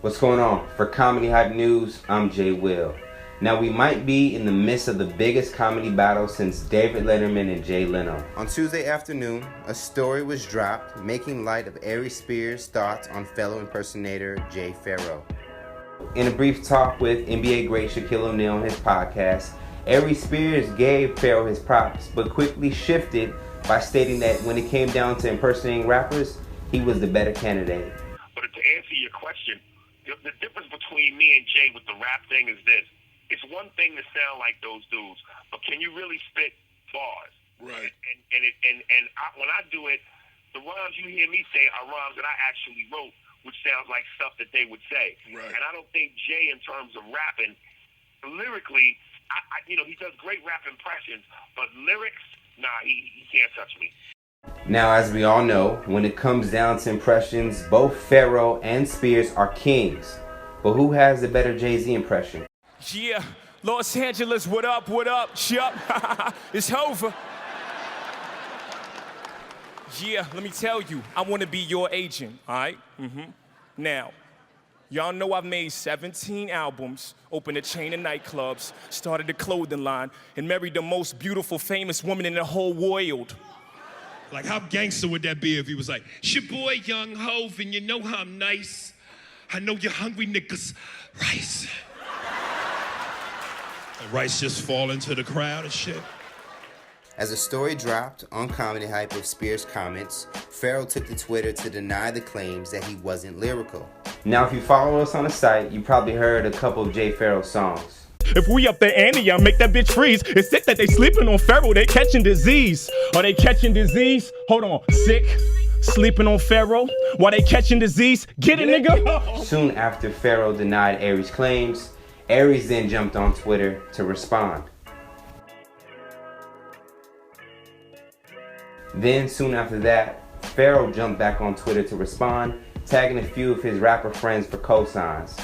What's going on? For Comedy Hype News, I'm Jay Will. Now we might be in the midst of the biggest comedy battle since David Letterman and Jay Leno. On Tuesday afternoon, a story was dropped making light of Aries Spears' thoughts on fellow impersonator Jay Pharoah. In a brief talk with NBA great Shaquille O'Neal on his podcast, Aries Spears gave Pharoah his props, but quickly shifted by stating that when it came down to impersonating rappers, he was the better candidate. But to answer your question, the difference between me and Jay with the rap thing is this. It's one thing to sound like those dudes, but can you really spit bars? Right. And when I do it, the rhymes you hear me say are rhymes that I actually wrote, which sounds like stuff that they would say. Right. And I don't think Jay, in terms of rapping, lyrically, he does great rap impressions, but lyrics, nah, he can't touch me. Now, as we all know, when it comes down to impressions, both Pharoah and Spears are kings. But who has the better Jay-Z impression? Yeah, Los Angeles, what up, yup, it's over. Yeah, let me tell you, I want to be your agent, all right? Now, y'all know I've made 17 albums, opened a chain of nightclubs, started a clothing line, and married the most beautiful, famous woman in the whole world. Like, how gangster would that be if he was like, it's your boy Young Hov, and you know how I'm nice. I know you're hungry niggas. Rice. And Rice just fall into the crowd and shit. As the story dropped on Comedy Hype with Spears' comments, Pharoah took to Twitter to deny the claims that he wasn't lyrical. Now, if you follow us on the site, you probably heard a couple of Jay Pharoah songs. If we up the ante, I make that bitch freeze. It's sick that they sleeping on Pharoah, they catching disease. Are they catching disease? Hold on, sick? Sleeping on Pharoah? While they catching disease? Get it, nigga? Soon after Pharoah denied Aries' claims, Aries then jumped on Twitter to respond. Then soon after that, Pharoah jumped back on Twitter to respond, tagging a few of his rapper friends for cosigns.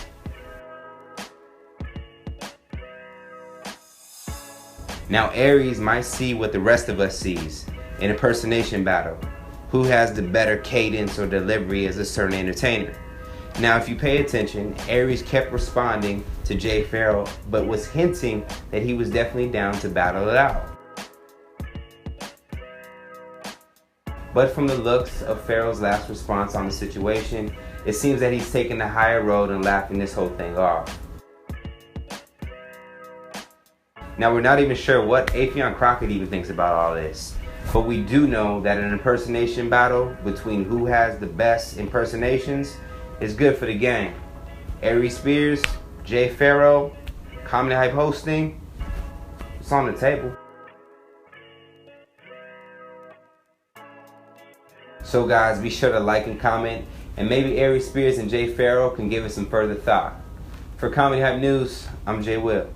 Now Aries might see what the rest of us sees, an impersonation battle. Who has the better cadence or delivery as a certain entertainer? Now if you pay attention, Aries kept responding to Jay Pharoah, but was hinting that he was definitely down to battle it out. But from the looks of Pharoah's last response on the situation, it seems that he's taking the higher road and laughing this whole thing off. Now we're not even sure what Afion Crockett even thinks about all this, but we do know that an impersonation battle between who has the best impersonations is good for the game. Aries Spears, Jay Pharoah, Comedy Hype hosting, it's on the table. So guys, be sure to like and comment, and maybe Aries Spears and Jay Pharoah can give it some further thought. For Comedy Hype News, I'm Jay Will.